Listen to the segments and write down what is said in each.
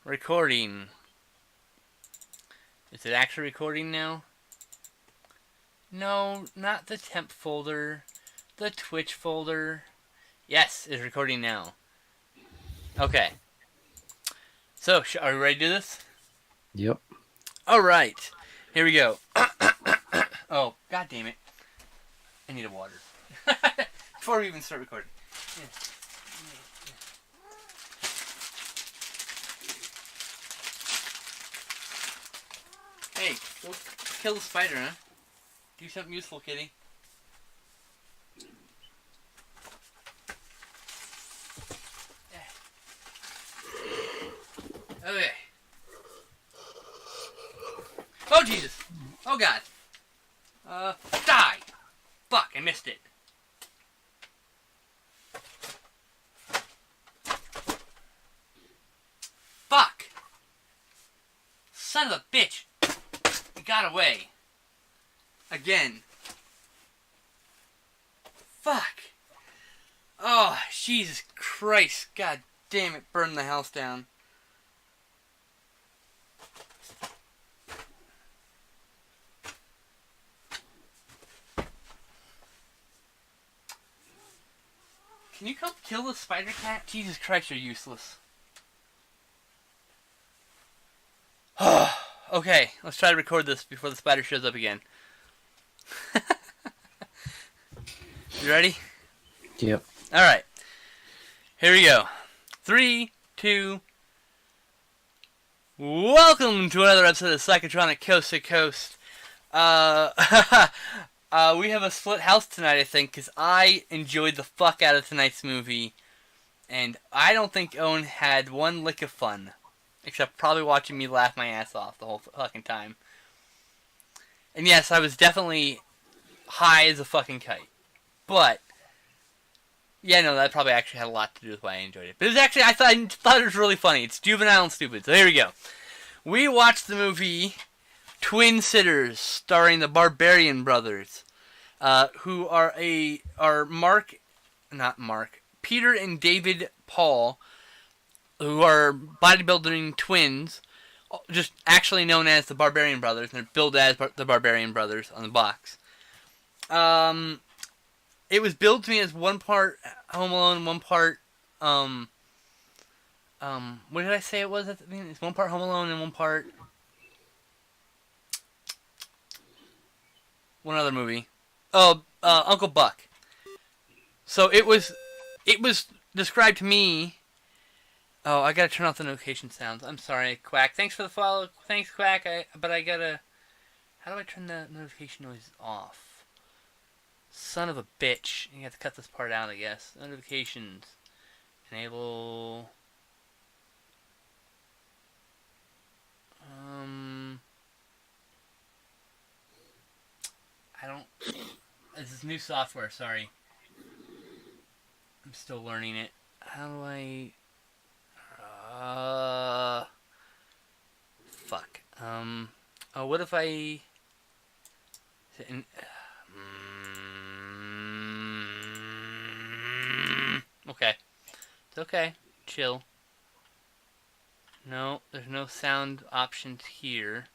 Recording. Is it actually recording now? No, not the temp folder. The Twitch folder. Yes, it's recording now. Okay. So, are we ready to do this? Yep. Alright. Here we go. Oh, god damn it. I need a water. Before we even start recording. Yeah. Hey, go kill the spider, huh? Do something useful, kitty. Okay. Oh, Jesus. Oh, God. Die. Fuck, I missed it. Fuck. Son of a bitch. He got away. Again. Fuck. Oh, Jesus Christ. God damn it. Burned the house down. Can you come kill the spider cat? Jesus Christ, you're useless. Okay, let's try to record this before the spider shows up again. You ready? Yep. Alright. Here we go. 3, 2... Welcome to another episode of Psychotronic Coast to Coast. We have a split house tonight, I think, because I enjoyed the fuck out of tonight's movie, and I don't think Owen had one lick of fun, except probably watching me laugh my ass off the whole fucking time. And yes, I was definitely high as a fucking kite, but yeah, no, that probably actually had a lot to do with why I enjoyed it. But it was actually, I thought it was really funny. It's juvenile and stupid. So here we go. We watched the movie Twin Sitters, starring the Barbarian Brothers, who are Peter and David Paul, who are bodybuilding twins, just actually known as the Barbarian Brothers, and they're billed as the Barbarian Brothers on the box. It was billed to me as one part Home Alone, one part, what did I say it was? I mean, it's one part Home Alone and one part, one other movie. Oh, Uncle Buck. So it was described to me. Oh, I gotta turn off the notification sounds. I'm sorry, Quack. Thanks for the follow. Thanks, Quack. But I gotta. How do I turn the notification noise off? Son of a bitch. You have to cut this part out, I guess. Notifications. Enable. I don't. This is new software, sorry. I'm still learning it. How do I. Fuck. Oh, what if I. Okay. It's okay. Chill. No, there's no sound options here.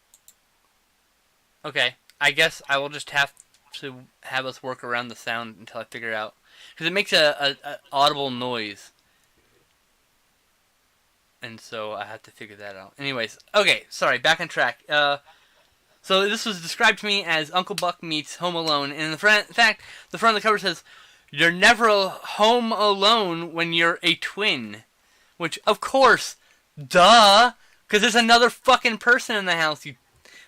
Okay. I guess I will just have to have us work around the sound until I figure it out. Because it makes a audible noise. And so I have to figure that out. Anyways, okay, sorry, back on track. So this was described to me as Uncle Buck meets Home Alone. And in fact, the front of the cover says, "You're never home alone when you're a twin." Which, of course, duh! Because there's another fucking person in the house.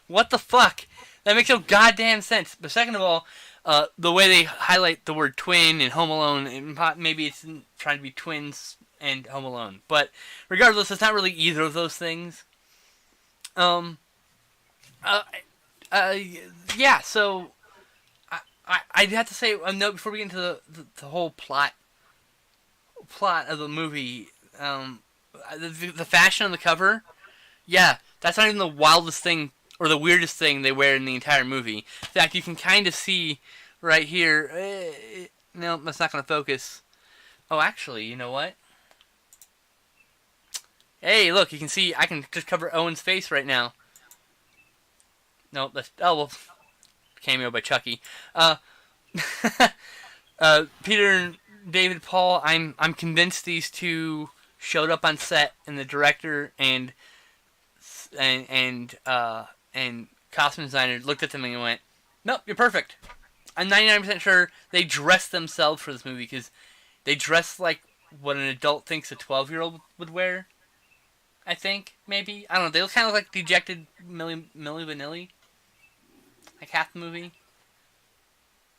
What the fuck? That makes no goddamn sense. But second of all, the way they highlight the word twin and Home Alone, maybe it's trying to be twins and Home Alone. But regardless, it's not really either of those things. Yeah, so I'd have to say a note before we get into the whole plot of the movie. The fashion on the cover, yeah, that's not even the wildest thing or the weirdest thing they wear in the entire movie. In fact, you can kind of see right here. No, that's not going to focus. Oh, actually, you know what? Hey, look, you can see I can just cover Owen's face right now. No, that's well, cameo by Chucky. Uh, Peter and David Paul. I'm convinced these two showed up on set, and the director and costume designer looked at them and went, "Nope, you're perfect." I'm 99% sure they dressed themselves for this movie because they dressed like what an adult thinks a 12-year-old would wear. I think maybe I don't know. They kind of look like dejected Milli Vanilli, like half the movie.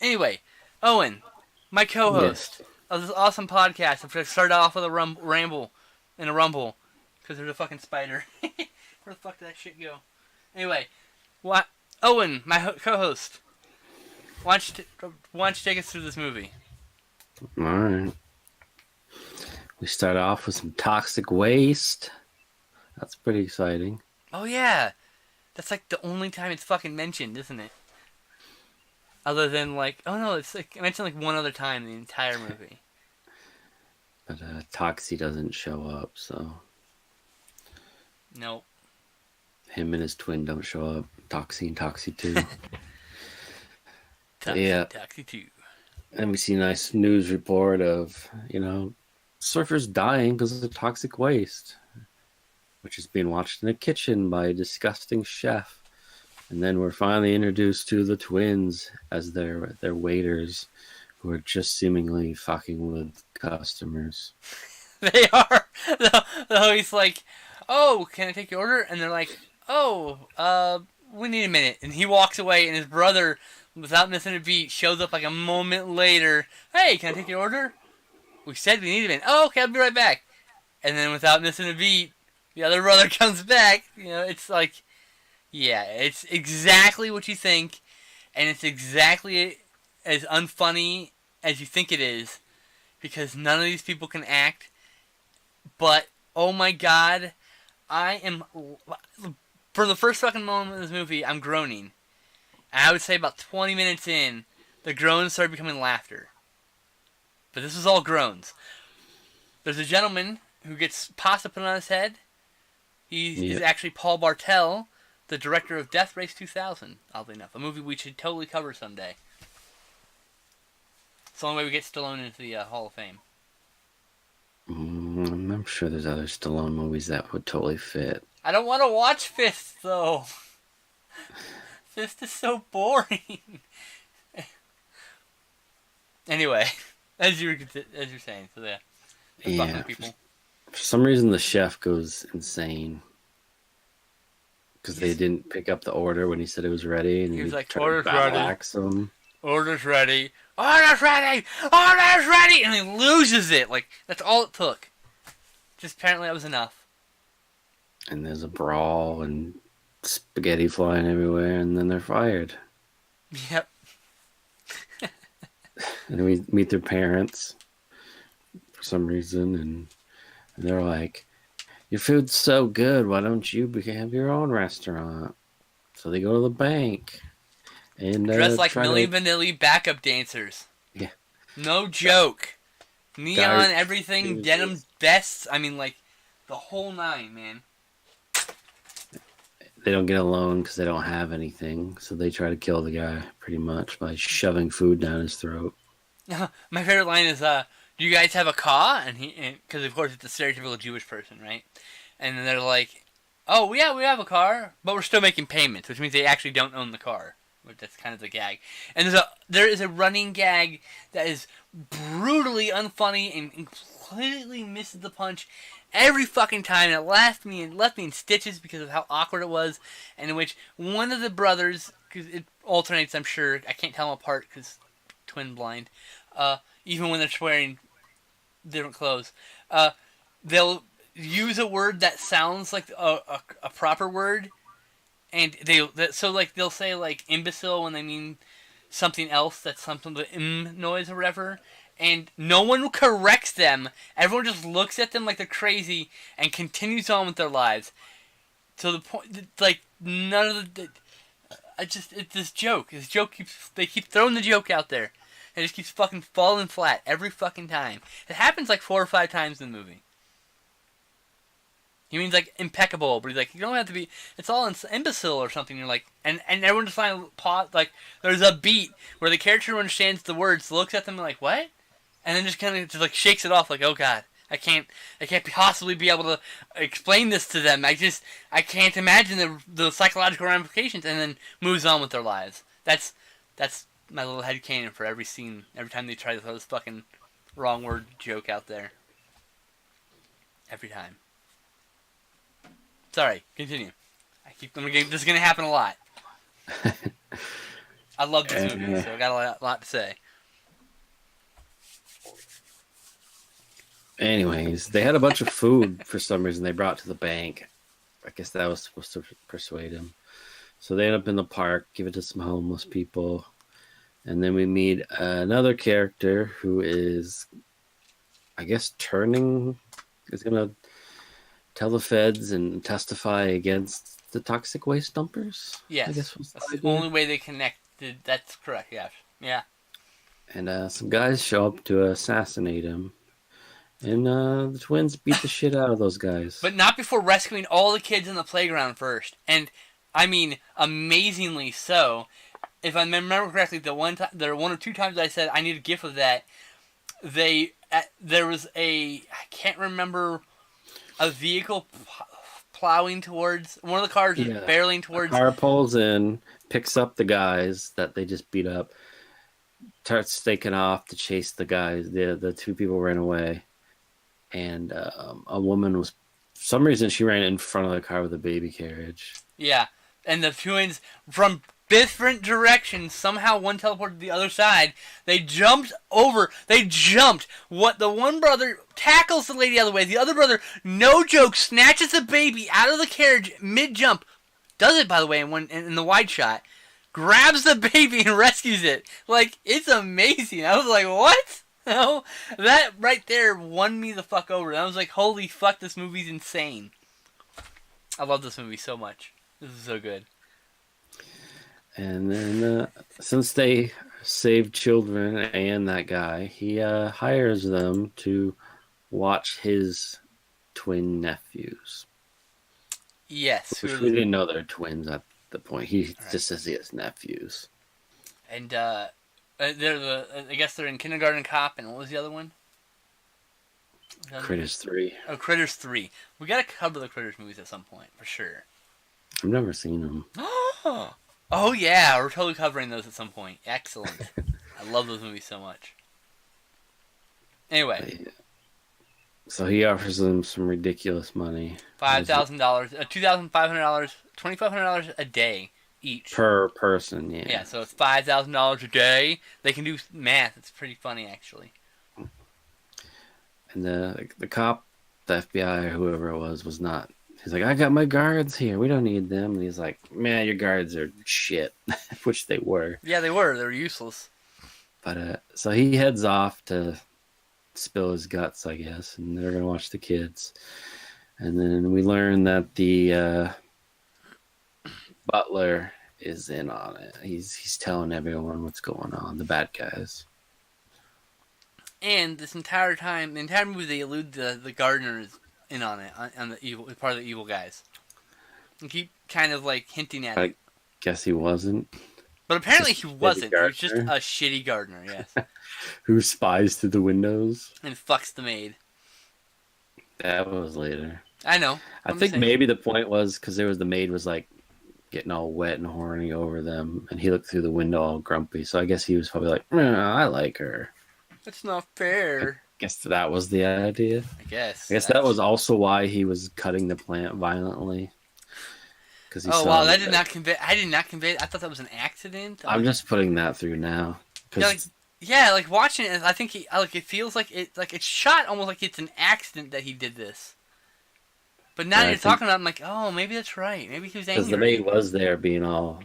Anyway, Owen, my co-host Yes. of this awesome podcast. I'm going to start off with a ramble and a rumble because there's a fucking spider. Where the fuck did that shit go? Anyway, what? Owen, my co-host. Why don't you take us through this movie? All right. We start off with some toxic waste. That's pretty exciting. Oh yeah, that's like the only time it's fucking mentioned, isn't it? Other than like, oh no, it's like mentioned like one other time in the entire movie. But Toxie doesn't show up, so Nope. him and his twin don't show up. Toxie and Toxie 2. Taxi 2. And we see a nice news report of, surfers dying because of toxic waste, which is being watched in a kitchen by a disgusting chef. And then we're finally introduced to the twins as their waiters, who are just seemingly fucking with customers. They are. He's like, oh, can I take your order? And they're like, oh, we need a minute. And he walks away, and his brother, without missing a beat, shows up like a moment later. Hey, can I take your order? We said we need a minute. Oh, okay, I'll be right back. And then without missing a beat, the other brother comes back. It's like, yeah, it's exactly what you think, and it's exactly as unfunny as you think it is, because none of these people can act. But, oh my god, for the first fucking moment of this movie, I'm groaning. And I would say about 20 minutes in, the groans started becoming laughter. But this was all groans. There's a gentleman who gets pasta put on his head. He is actually Paul Bartel, the director of Death Race 2000, oddly enough. A movie we should totally cover someday. It's the only way we get Stallone into the Hall of Fame. I'm sure there's other Stallone movies that would totally fit. I don't want to watch Fist, though. Fist is so boring. Anyway, as you're saying, so yeah. Yeah. People. For some reason, the chef goes insane. Because they didn't pick up the order when he said it was ready. And he was like, order's ready. Order's ready. Order's ready! Order's ready! And he loses it. Like, that's all it took. Just apparently that was enough. And there's a brawl and spaghetti flying everywhere, and then they're fired. Yep. And we meet their parents for some reason, and they're like, your food's so good, why don't you have your own restaurant? So they go to the bank. And dressed like Milli Vanilli backup dancers. Yeah. No joke. Neon, everything, denim vests. I mean, like, the whole nine, man. They don't get a loan because they don't have anything. So they try to kill the guy, pretty much, by shoving food down his throat. My favorite line is, do you guys have a car? And because of course it's a stereotypical Jewish person, right? And then they're like, oh, yeah, we have a car, but we're still making payments, which means they actually don't own the car. That's kind of the gag. And there is a running gag that is brutally unfunny and completely misses the punch every fucking time. And it left me in stitches because of how awkward it was. And in which one of the brothers, because it alternates, I'm sure, I can't tell them apart because twin blind, even when they're wearing different clothes, they'll use a word that sounds like a proper word. And they'll say like imbecile when they mean something else that's something with noise or whatever, and no one corrects them. Everyone just looks at them like they're crazy and continues on with their lives. To the point, like none of the, it's this joke. They keep throwing the joke out there, and it just keeps fucking falling flat every fucking time. It happens like 4 or 5 times in the movie. He means like impeccable, but he's like, you don't have to be. It's all imbecile or something. You're like, and everyone just finally pause. Like, there's a beat where the character who understands the words looks at them like, what? And then just kind of just like shakes it off, like, oh god, I can't possibly be able to explain this to them. I can't imagine the psychological ramifications, and then moves on with their lives. That's my little headcanon for every scene. Every time they try to throw this fucking wrong word joke out there. Every time. Sorry, continue. This is gonna happen a lot. I love this movie, so I got a lot to say. Anyways, they had a bunch of food for some reason they brought to the bank. I guess that was supposed to persuade him. So they end up in the park, give it to some homeless people. And then we meet another character who is, I guess, is going to tell the feds and testify against the toxic waste dumpers. Yes, I guess that's the only way they connected. That's correct, yes. Yeah. And some guys show up to assassinate him. And the twins beat the shit out of those guys. But not before rescuing all the kids in the playground first. And, I mean, amazingly so. If I remember correctly, there were one or two times I said I need a gif of that. There was I can't remember, a vehicle plowing towards, one of the cars was barreling towards. The car pulls in, picks up the guys that they just beat up, starts taking off to chase the guys. The two people ran away. And a woman for some reason, she ran in front of the car with a baby carriage. Yeah, and the twins, from different directions, somehow one teleported to the other side. They jumped. What the one brother tackles the lady out of the way. The other brother, no joke, snatches the baby out of the carriage mid-jump. Does it, by the way, in the wide shot. Grabs the baby and rescues it. Like, it's amazing. I was like, what? No, that right there won me the fuck over. I was like, holy fuck, this movie's insane. I love this movie so much. This is so good. And then, since they saved children and that guy, he hires them to watch his twin nephews. Yes. Which we didn't know they're twins at the point. He just says he has nephews. And, I guess they're in Kindergarten Cop, and what was the other one? Critters 3. Oh, Critters 3. We gotta cover the Critters movies at some point, for sure. I've never seen them. Oh, yeah, we're totally covering those at some point. Excellent. I love those movies so much. Anyway. So he offers them some ridiculous money. $5,000, $2,500, $2,500 a day. Each. Per person, yeah. Yeah, so it's $5,000 a day. They can do math. It's pretty funny, actually. And the cop, the FBI, or whoever it was not. He's like, I got my guards here. We don't need them. And he's like, man, your guards are shit. Which they were. Yeah, they were. They were useless. But so he heads off to spill his guts, I guess. And they're going to watch the kids. And then we learn that the butler is in on it. He's telling everyone what's going on, the bad guys. And this entire time, the entire movie, they allude to the gardener is in on it, on the evil, part of the evil guys. And keep kind of like hinting at it. I guess he wasn't. But apparently he wasn't. He was just a shitty gardener, yes. Who spies through the windows. And fucks the maid. That was later. I know. I think maybe the point was because the maid was like, getting all wet and horny over them, and he looked through the window all grumpy. So I guess he was probably like, I like her. That's not fair. I guess that was the idea. I guess that was also why he was cutting the plant violently. Oh wow, that did not convey. I did not convey. I thought that was an accident. I'm just putting that through now. Yeah, like watching it, I think it feels like it's shot almost like it's an accident that he did this. But now you're talking about it, I'm like, oh, maybe that's right. Maybe he was angry. Because the maid was there being all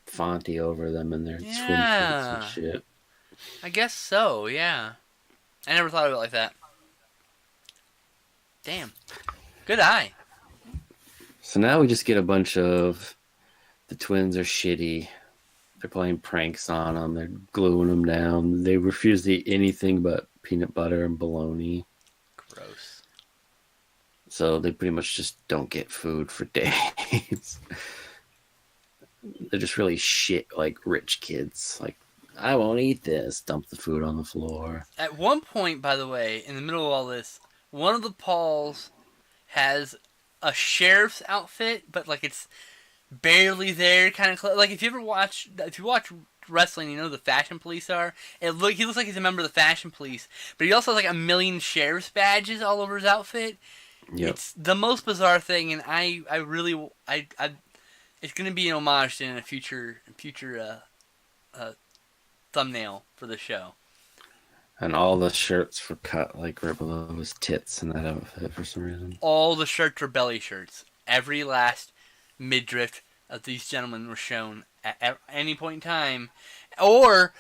faunty over them in their swimsuits and shit. I guess so, yeah. I never thought of it like that. Damn. Good eye. So now we just get a bunch of the twins are shitty. They're playing pranks on them. They're gluing them down. They refuse to eat anything but peanut butter and bologna. Gross. So they pretty much just don't get food for days. They're just really shit, like rich kids. Like, I won't eat this. Dump the food on the floor. At one point, by the way, in the middle of all this, one of the Pauls has a sheriff's outfit, but like it's barely there, kind of like if you watch wrestling, you know who the fashion police are. He looks like he's a member of the fashion police, but he also has like a million sheriff's badges all over his outfit. Yep. It's the most bizarre thing, and I really it's gonna be an homage to in a future thumbnail for the show. And all the shirts were cut like right below his tits in that outfit for some reason. All the shirts were belly shirts. Every last midriff of these gentlemen were shown at any point in time, or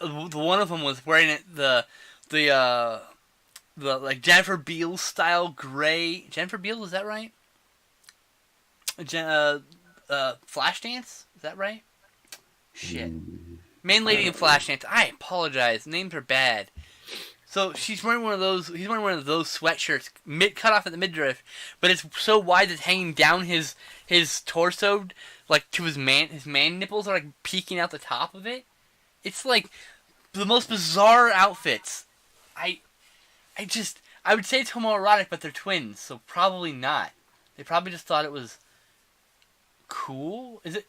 one of them was wearing the like Jennifer Beals style gray. Jennifer Beals, is that right? Flashdance, is that right? Shit. Main lady in Flashdance. I apologize. Names are bad. So she's wearing one of those. He's wearing one of those sweatshirts, cut off at the midriff, but it's so wide it's hanging down his torso, like to his man nipples are like peeking out the top of it. It's like the most bizarre outfits. I would say it's homoerotic, but they're twins, so probably not. They probably just thought it was cool. Is it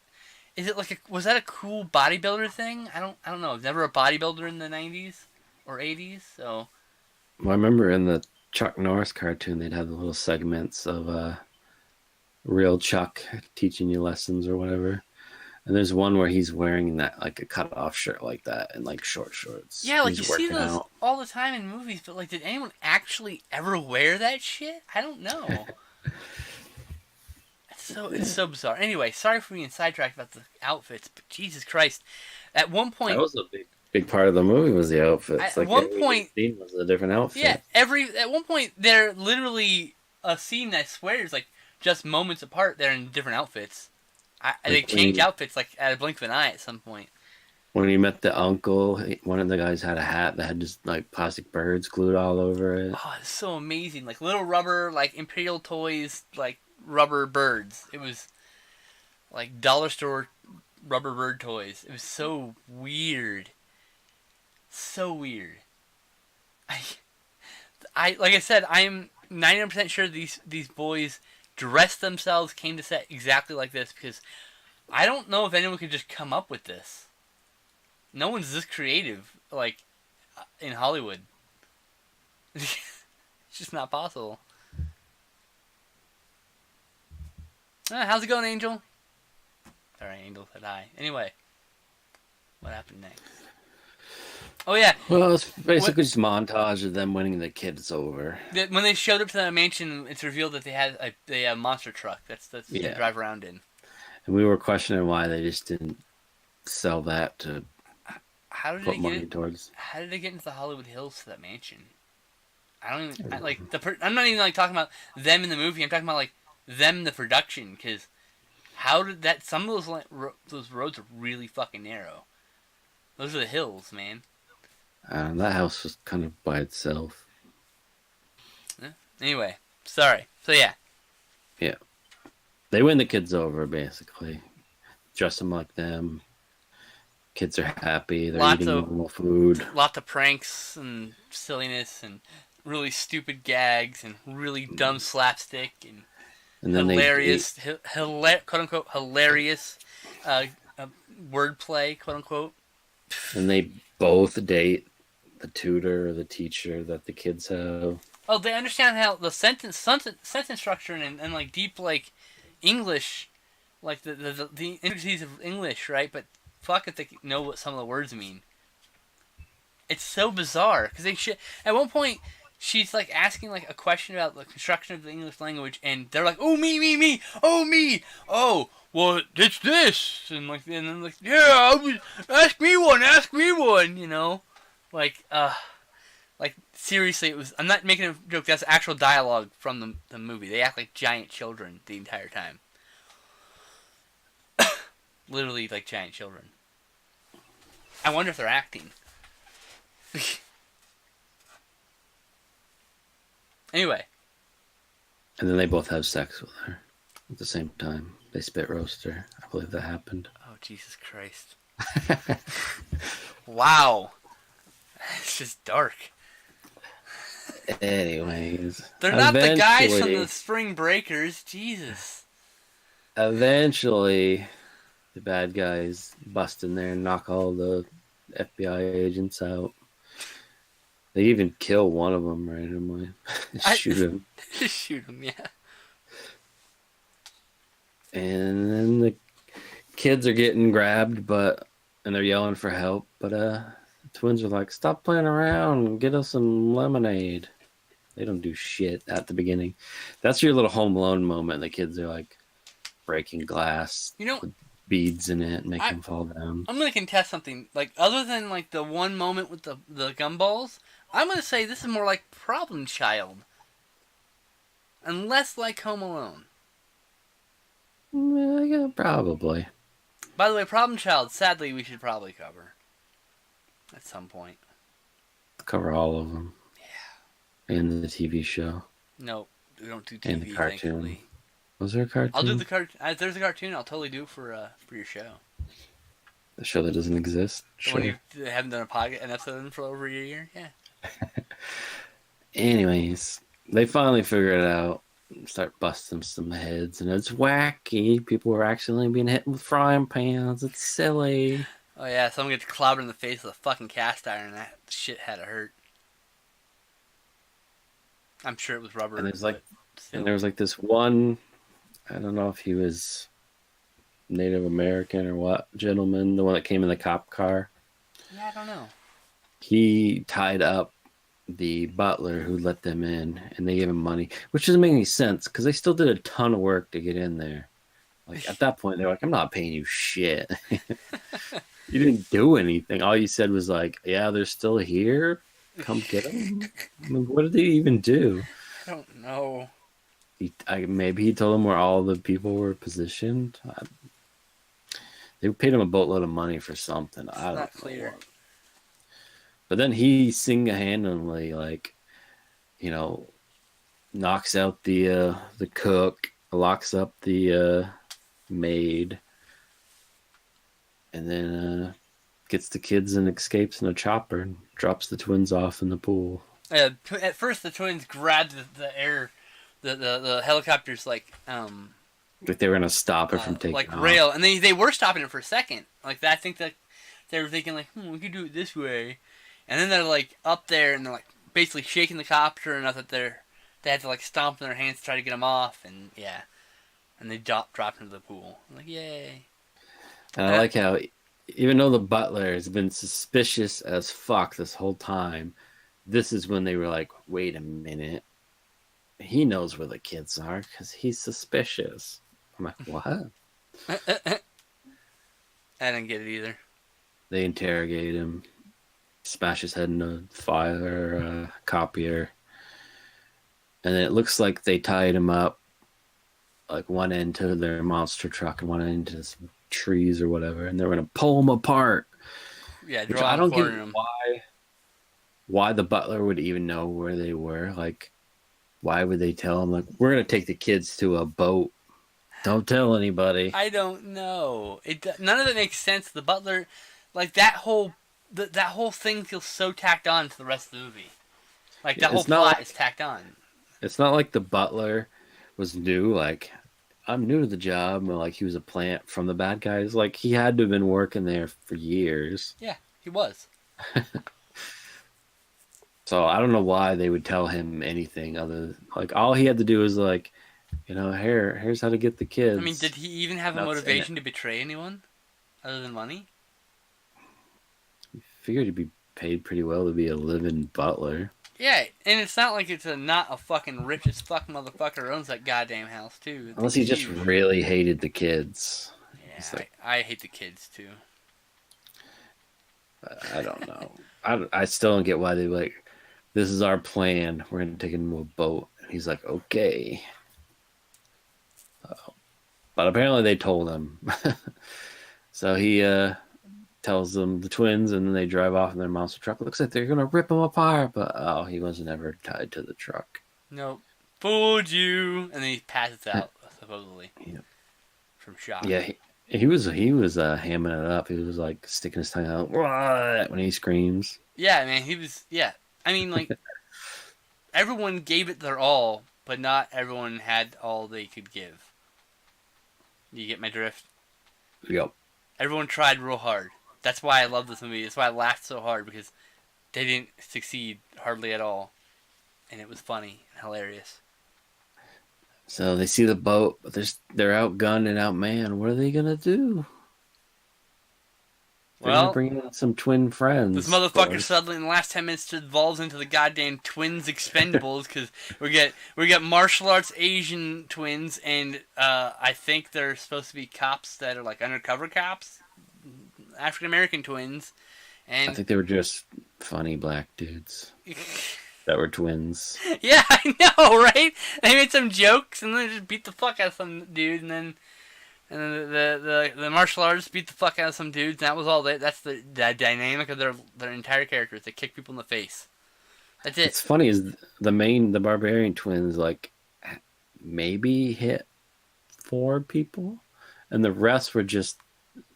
like was that a cool bodybuilder thing? I don't know. I was never a bodybuilder in the 90s or 80s, so. Well, I remember in the Chuck Norris cartoon, they'd have the little segments of real Chuck teaching you lessons or whatever. And there's one where he's wearing that like a cut off shirt like that and like short shorts. Yeah, like he's you see those out. all the time in movies, but like, did anyone actually ever wear that shit? I don't know. It's so bizarre. Anyway, sorry for being sidetracked about the outfits, but Jesus Christ, at one point That was a big part of the movie was the outfits. At one point, scene was a different outfit. Yeah, at one point they're literally a scene that swears like just moments apart. They're in different outfits. They change outfits like at a blink of an eye at some point. When he met the uncle, one of the guys had a hat that had just like plastic birds glued all over it. Oh, it's so amazing! Like little rubber, like Imperial Toys, like rubber birds. It was like dollar store rubber bird toys. It was so weird. So weird. I like I said, I'm 99% sure these boys dressed themselves, came to set exactly like this, because I don't know if anyone could just come up with this. No one's this creative, like, in Hollywood. It's just not possible. How's it going, Angel? Sorry, Angel said hi. Anyway, what happened next? Oh yeah. Well, it's basically just a montage of them winning the kids over. When they showed up to the mansion, it's revealed that they had a monster truck. That's they drive around in. And we were questioning why they just didn't sell that to put money towards. How did they get into the Hollywood Hills to that mansion? I don't even I'm not even like talking about them in the movie. I'm talking about like them in the production. Because how did that? Some of those roads are really fucking narrow. Those are the hills, man. That house was kind of by itself. Anyway, sorry. So yeah. Yeah. They win the kids over, basically. Dress them like them. Kids are happy. They're eating normal food. Lots of pranks and silliness and really stupid gags and really dumb slapstick and hilarious, quote-unquote, hilarious wordplay, quote-unquote. And they both date the tutor or the teacher that the kids have. Oh, they understand how the sentence structure and like deep like English, like the intricacies of English, right? But fuck if they know what some of the words mean. It's so bizarre because at one point she's like asking like a question about the construction of the English language, and they're like, "Oh me, oh me, oh well it's this," and then like yeah, ask me one, you know, like seriously, it was. I'm not making a joke. That's actual dialogue from the movie. They act like giant children the entire time. Literally like giant children. I wonder if they're acting. Anyway. And then they both have sex with her at the same time. They spit roast her. I believe that happened. Oh, Jesus Christ. Wow. It's just dark. Anyways, They're not the guys from the Spring Breakers. Jesus. Eventually, the bad guys bust in there and knock all the FBI agents out. They even kill one of them randomly. Shoot him. Shoot him, yeah. And then the kids are getting grabbed, and they're yelling for help. But the twins are like, "Stop playing around and get us some lemonade." They don't do shit at the beginning. That's your little Home Alone moment. The kids are like breaking glass, with beads in it, and make them fall down. I'm gonna contest something. Like, other than like the one moment with the gumballs, I'm gonna say this is more like Problem Child, and less like Home Alone. Yeah, probably. By the way, Problem Child, sadly, we should probably cover at some point. Cover all of them. Yeah. And the TV show. No, we don't do TV. And the cartoon. Thankfully. Was there a cartoon? I'll do the cartoon. If there's a cartoon, I'll totally do it for your show. The show that doesn't exist. Sure. You haven't done an episode for over a year. Yeah. Anyways, they finally figure it out. Start busting some heads, and it's wacky. People are actually being hit with frying pans. It's silly. Oh yeah, someone gets clobbered in the face with a fucking cast iron. That shit had to hurt. I'm sure it was rubber. And there was like this one. I don't know if he was Native American or what gentleman, the one that came in the cop car. Yeah, I don't know. He tied up the butler who let them in, and they gave him money, which doesn't make any sense because they still did a ton of work to get in there. Like at that point, they're like, "I'm not paying you shit. You didn't do anything. All you said was like, yeah, they're still here. Come get them." I mean, what did they even do? I don't know. Maybe he told them where all the people were positioned. They paid him a boatload of money for something. I don't know. Not clear. But then he single-handedly, knocks out the cook, locks up the maid, and then gets the kids and escapes in a chopper and drops the twins off in the pool. At first, the twins grabbed the helicopter's like they were gonna stop it from taking off. Rail, and they were stopping it for a second. Like I think that they were thinking like, we could do it this way. And then they're like up there and they're like basically shaking the copter enough that they had to like stomp in their hands to try to get them off, and yeah, and they dropped into the pool. I'm like, yay! And I like how even though the butler has been suspicious as fuck this whole time, this is when they were like, wait a minute, he knows where the kids are because he's suspicious. I'm like, what? I didn't get it either. They interrogate him. Smash his head in a fire copier, and then it looks like they tied him up, like one end to their monster truck and one end to some trees or whatever, and they're gonna pull him apart. Yeah, I don't get why the butler would even know where they were. Like, why would they tell him? Like, we're gonna take the kids to a boat. Don't tell anybody. I don't know. None of it makes sense. The butler, like that whole thing feels so tacked on to the rest of the movie. Like, that whole plot is tacked on. It's not like the butler was new. Like, I'm new to the job. Like, he was a plant from the bad guys. Like, he had to have been working there for years. Yeah, he was. So, I don't know why they would tell him anything other than, like, all he had to do was, like, here's how to get the kids. I mean, did he even have a motivation to betray anyone other than money? Figured he'd be paid pretty well to be a living butler. Yeah, and it's not like it's not a fucking rich as fuck motherfucker who owns that goddamn house too. Unless he just really hated the kids. Yeah, like, I hate the kids too. I don't know. I still don't get why they like, this is our plan. We're gonna take him to a boat. And he's like, okay. But apparently they told him. So he tells them, the twins, and then they drive off in their monster truck. It looks like they're gonna rip him apart, but he wasn't ever tied to the truck. No, fooled you, and then he passes out supposedly Yeah, from shock. yeah. He was hamming it up. He was like sticking his tongue out "What?" when he screams. Yeah, man, he was. Yeah, I mean, like everyone gave it their all, but not everyone had all they could give. You get my drift? Yep. Everyone tried real hard. That's why I love this movie. That's why I laughed so hard because they didn't succeed hardly at all, and it was funny and hilarious. So they see the boat, but they're outgunned and outmanned. What are they gonna do? They're gonna Well, bring in some twin friends. this motherfucker suddenly in the last 10 minutes devolves into the goddamn twins expendables because we get martial arts Asian twins and I think they're supposed to be cops that are like undercover cops, African American twins, and I think they were just funny black dudes that were twins. yeah, I know, right? They made some jokes and then just beat the fuck out of some dude and then the martial artists beat the fuck out of some dudes, and that was all. That's the dynamic of their entire characters. They kick people in the face. That's it. It's funny is the barbarian twins like maybe hit 4 people, and the rest were just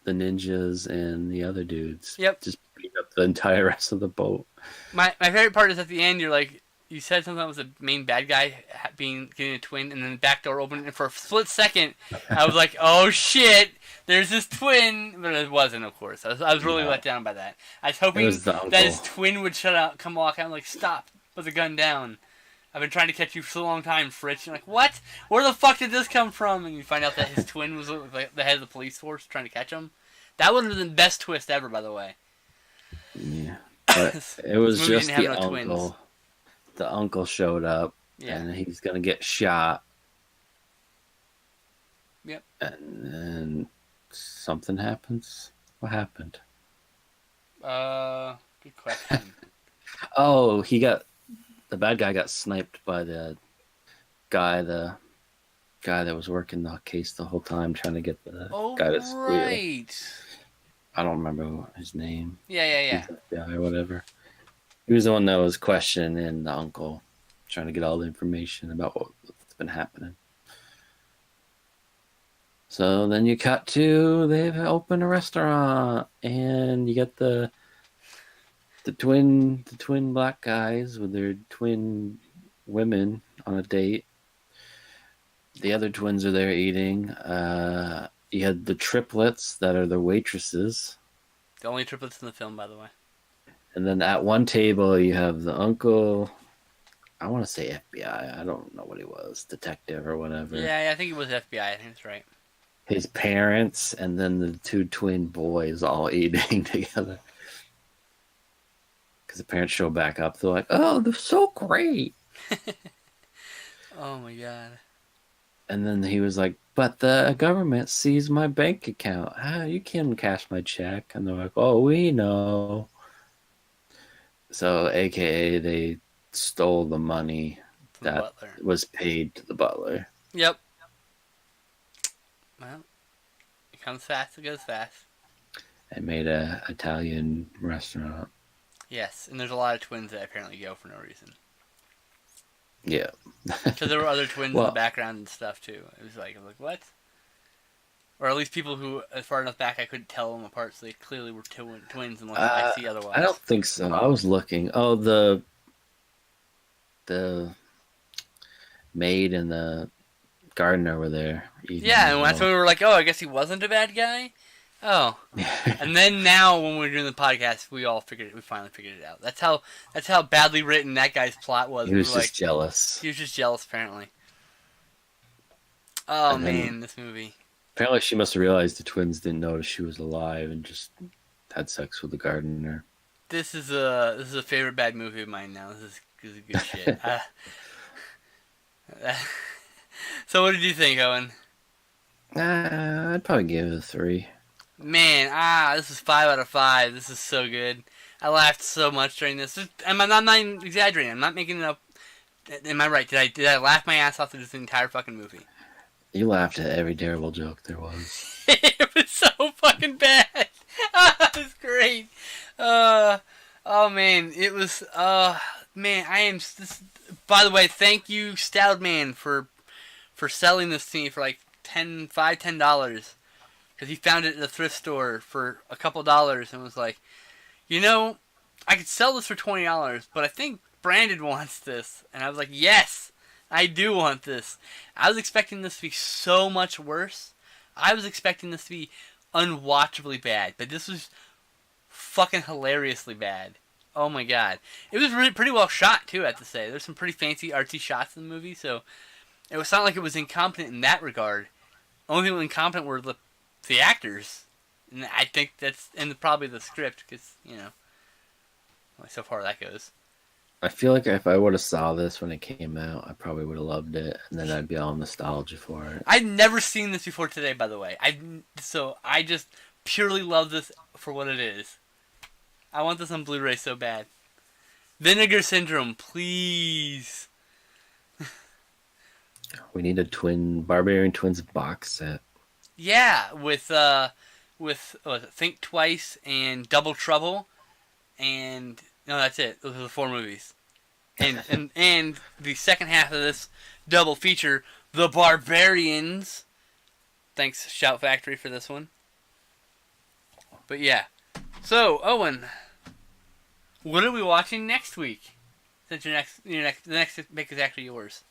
the ninjas and the other dudes. Yep. Just beat up the entire rest of the boat. My favorite part is at the end. You're like, you said something that was the main bad guy getting a twin, and then the back door opened, and for a split second, I was like, "Oh shit, there's this twin," but it wasn't, of course. I was really let down by that. I was hoping that his twin would come walk out, and like, stop, put the gun down. I've been trying to catch you for a long time, Fritz. You're like, what? Where the fuck did this come from? And you find out that his twin was like the head of the police force trying to catch him. That would have been the best twist ever, by the way. Yeah, but it was just the uncle. Twins. The uncle showed up, and he's gonna get shot. Yep. And then something happens. What happened? Good question. Oh, the bad guy got sniped by the guy that was working the case the whole time, trying to get the guy to squeal. Right. I don't remember his name. Yeah. FBI or whatever. He was the one that was questioning the uncle, trying to get all the information about what's been happening. So then you cut to they've opened a restaurant, and you get the twin black guys with their twin women on a date. The other twins are there eating. You had the triplets that are the waitresses. The only triplets in the film, by the way. And then at one table, you have the uncle. I want to say FBI. I don't know what he was, detective or whatever. Yeah, I think he was FBI. I think that's right. His parents, and then the 2 twin boys all eating together. Because the parents show back up. They're like, "Oh, they're so great." Oh my god. And then he was like, "But the government sees my bank account. You can't cash my check." And they're like, "Oh, we know." So, AKA, they stole the money that was paid to the butler. Yep. Well, it comes fast, it goes fast. They made a Italian restaurant. Yes, and there's a lot of twins that apparently go for no reason. Yeah. Because there were other twins in the background and stuff, too. It was like, what? Or at least people who, as far enough back, I couldn't tell them apart, so they clearly were twins unless I see otherwise. I don't think so. I was looking. Oh, the maid and the gardener were there. Yeah, and that's when we were like, oh, I guess he wasn't a bad guy? Oh. And then now, when we're doing the podcast, we finally figured it out. That's how badly written that guy's plot was. He was just jealous. He was just jealous, apparently. Oh, man, this movie. Apparently, she must have realized the twins didn't notice she was alive and just had sex with the gardener. This is a favorite bad movie of mine now. This is good shit. So, what did you think, Owen? I'd probably give it a 3. Man, this is 5 out of 5. This is so good. I laughed so much during this. I'm not even exaggerating. I'm not making it up. Am I right? Did I laugh my ass off through this entire fucking movie? You laughed at every terrible joke there was. It was so fucking bad. It was great. Oh man, it was. Man, I am. by the way, thank you, Stoudman, for selling this to me for like $10 because he found it at a thrift store for a couple dollars and was like, I could sell this for $20, but I think Brandon wants this, and I was like, yes, I do want this. I was expecting this to be so much worse. I was expecting this to be unwatchably bad, but this was fucking hilariously bad. Oh my god. It was really pretty well shot too, I have to say. There's some pretty fancy artsy shots in the movie, so it was not like it was incompetent in that regard. Only thing that was incompetent were the actors. And I think that's probably the script, because, so far that goes. I feel like if I would have saw this when it came out, I probably would have loved it, and then I'd be all nostalgia for it. I'd never seen this before today, by the way. So I just purely love this for what it is. I want this on Blu-ray so bad. Vinegar Syndrome, please. We need a Barbarian Twins box set. Yeah, with Think Twice and Double Trouble, and no, that's it. Those are the 4 movies, and the second half of this double feature, The Barbarians. Thanks, Shout Factory, for this one. But yeah, so Owen, what are we watching next week? Since the next pick is actually yours.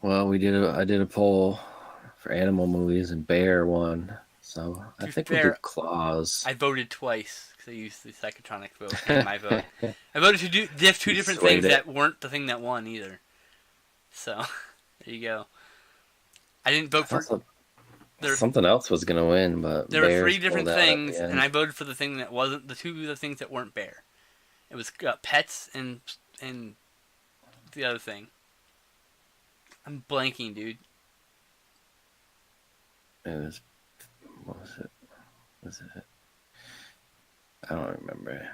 Well, I did a poll for animal movies, and Bear won. So I think we'll do Claws. I voted twice because I used the Psychotronic vote and my vote. I voted to do two different things that weren't the thing that won either. So there you go. I didn't vote for. Something else was gonna win, but there were 3 different things, and I voted for the thing that wasn't the 2 of the things that weren't Bear. It was pets and the other thing. I'm blanking, dude. What was it? I don't remember.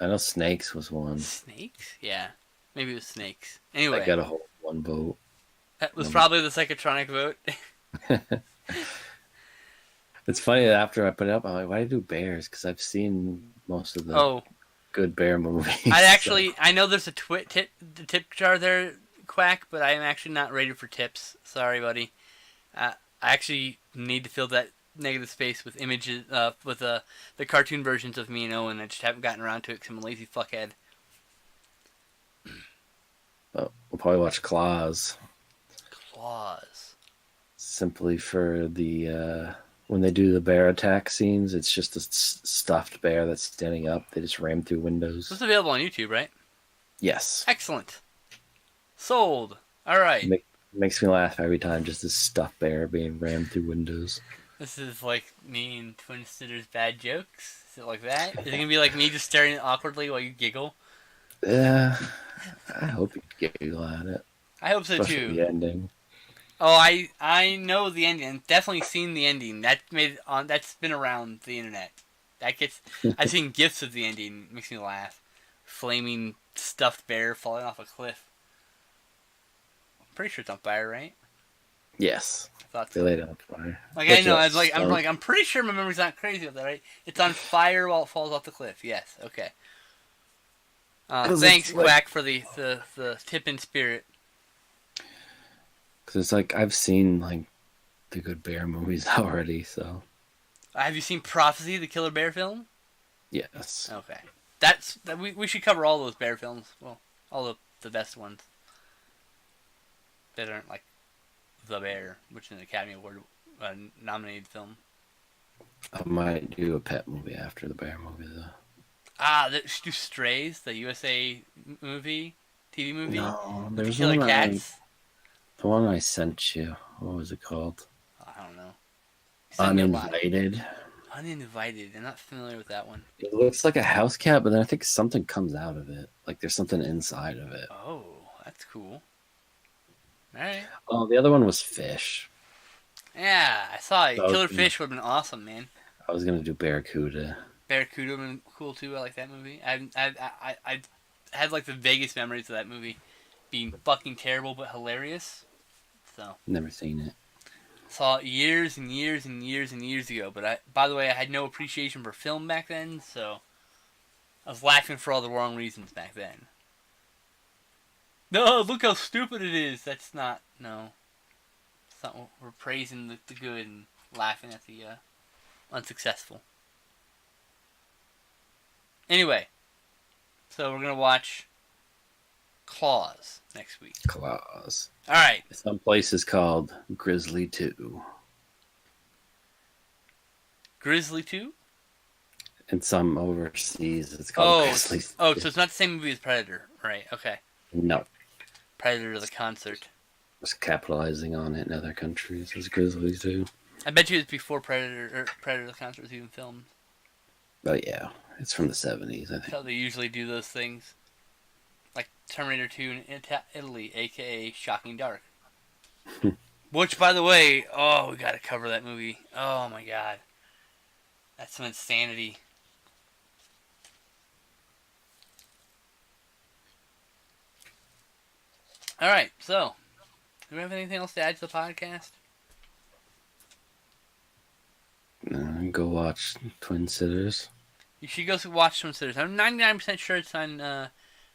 I know Snakes was one. Snakes? Yeah. Maybe it was Snakes. Anyway. I got a whole 1 vote. That was probably the Psychotronic vote. It's funny that after I put it up, I'm like, why did I do Bears? Because I've seen most of the good Bear movies. I know there's a tip jar there, Quack, but I'm actually not rated for tips. Sorry, buddy. I actually need to fill that negative space with images, with the cartoon versions of me and Owen. I just haven't gotten around to it because I'm a lazy fuckhead. We'll probably watch Claws. Claws. Simply for the when they do the bear attack scenes, it's just a stuffed bear that's standing up. They just ram through windows. It's available on YouTube, right? Yes. Excellent. Sold. All right. Makes me laugh every time, just this stuffed bear being rammed through windows. This is like me and Twin Sitter's bad jokes. Is it like that? Is it going to be like me just staring awkwardly while you giggle? Yeah. I hope you giggle at it. I hope so, too. The ending. Oh, I know the ending. I've definitely seen the ending. That's been around the internet. I've seen gifs of the ending. It makes me laugh. Flaming stuffed bear falling off a cliff. I'm pretty sure it's on fire, right? Yes. I thought so. They laid it on fire. Like I know. I'm pretty sure my memory's not crazy with that, right? It's on fire while it falls off the cliff. Yes. Okay. Thanks, Quack, for the tip in spirit. Because it's like I've seen like the good bear movies already, so. Have you seen Prophecy, the Killer Bear film? Yes. Okay. We should cover all those bear films. Well, all the best ones that aren't like The Bear, which is an Academy Award nominated film. I might do a pet movie after the bear movie, though. Do Strays, the USA movie, TV movie. No, there's Killer Cats. The one I sent you. What was it called? I don't know. Uninvited. Uninvited. I'm not familiar with that one. It looks like a house cat, but then I think something comes out of it. Like there's something inside of it. Oh, that's cool. All right. Oh, the other one was Fish. Yeah, I saw it. Killer Fish would have been awesome, man. I was gonna do Barracuda. Barracuda would have been cool too. I like that movie. I had like the vaguest memories of that movie being fucking terrible but hilarious. So never seen it. Saw it years and years and years and years ago. But by the way, I had no appreciation for film back then, so I was laughing for all the wrong reasons back then. No, look how stupid it is. That's not, no. It's not what we're praising the good and laughing at the unsuccessful. Anyway, so we're going to watch Claws next week. Claws. Alright. Some places called Grizzly 2. Grizzly 2? And some overseas it's called Grizzly 2. Oh, so it's not the same movie as Predator. Right, okay. No. Predator the concert. Was capitalizing on it in other countries as Grizzly 2. I bet you it's before Predator the concert was even filmed. Oh yeah, it's from the 70s, I think. That's how they usually do those things. Like Terminator 2 in Italy, aka Shocking Dark. Which, by the way, we gotta cover that movie. Oh my god. That's some insanity. Alright, so, do we have anything else to add to the podcast? Go watch Twin Sitters. You should go watch Twin Sitters. I'm 99% sure it's on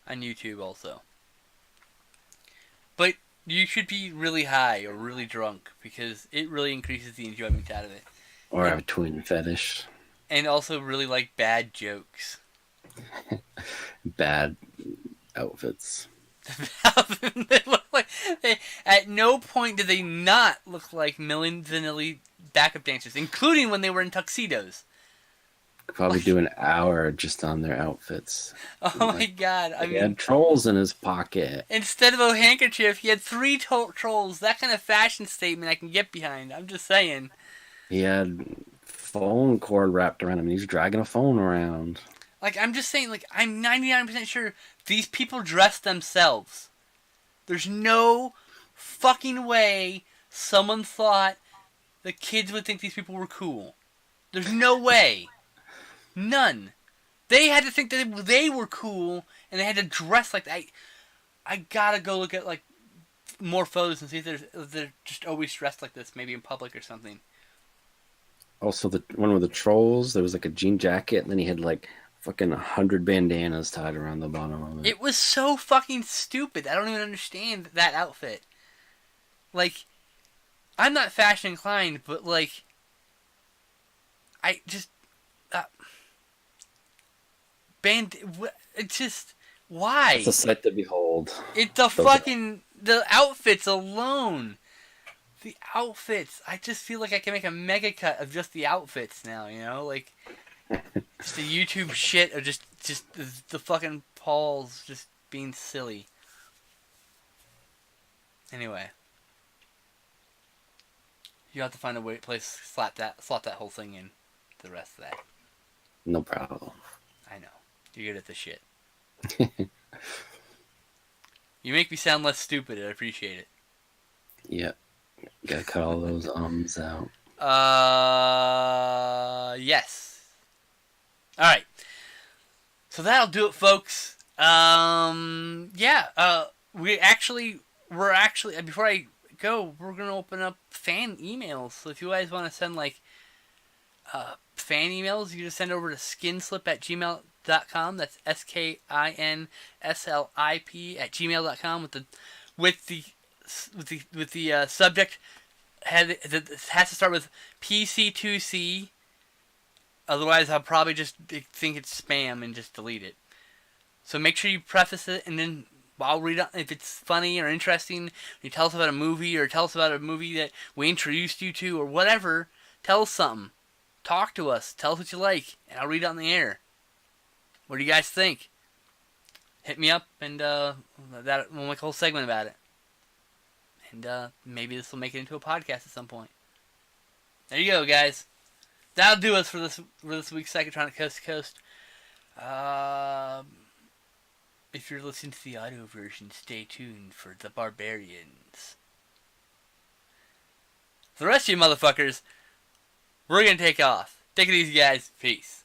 YouTube also. But you should be really high or really drunk because it really increases the enjoyment out of it. Or have a twin fetish. And also really like bad jokes. Bad outfits. They look like at no point did they not look like Milli Vanilli backup dancers, including when they were in tuxedos. Could probably do an hour just on their outfits. Oh my god! He had trolls in his pocket. Instead of a handkerchief, he had 3 trolls. That kind of fashion statement I can get behind. I'm just saying. He had phone cord wrapped around him. He's dragging a phone around. Like, I'm just saying, like, I'm 99% sure these people dress themselves. There's no fucking way someone thought the kids would think these people were cool. There's no way. None. They had to think that they were cool, and they had to dress like that. I gotta go look at, like, more photos and see if they're just always dressed like this, maybe in public or something. Also, the one with the trolls, there was, like, a jean jacket, and then he had, like, fucking 100 bandanas tied around the bottom of it. It was so fucking stupid. I don't even understand that outfit. Like, I'm not fashion inclined, but like, I just it's just why? It's a sight to behold. It's the outfits alone. The outfits. I just feel like I can make a mega cut of just the outfits now. You know, like. Just the YouTube shit of just the fucking Pauls just being silly. Anyway. You have to find a place to slot that whole thing in to the rest of that. No problem. I know. You're good at the shit. You make me sound less stupid, I appreciate it. Yep. Gotta cut all those ums out. Yes. Alright. So that'll do it, folks. We're actually, before I go, we're going to open up fan emails. So if you guys want to send, like, fan emails, you can just send over to skinslip@gmail.com. That's SKINSLIP@gmail.com with the subject that has to start with PC2C. Otherwise, I'll probably just think it's spam and just delete it. So make sure you preface it, and then I'll read it. If it's funny or interesting, you tell us about a movie, or tell us about a movie that we introduced you to, or whatever. Tell us something. Talk to us. Tell us what you like, and I'll read it on the air. What do you guys think? Hit me up, and we'll make a whole segment about it. And maybe this will make it into a podcast at some point. There you go, guys. That'll do us for this week's Psychotronic Coast to Coast. If you're listening to the audio version, stay tuned for The Barbarians. For the rest of you motherfuckers, we're gonna take off. Take it easy, guys. Peace.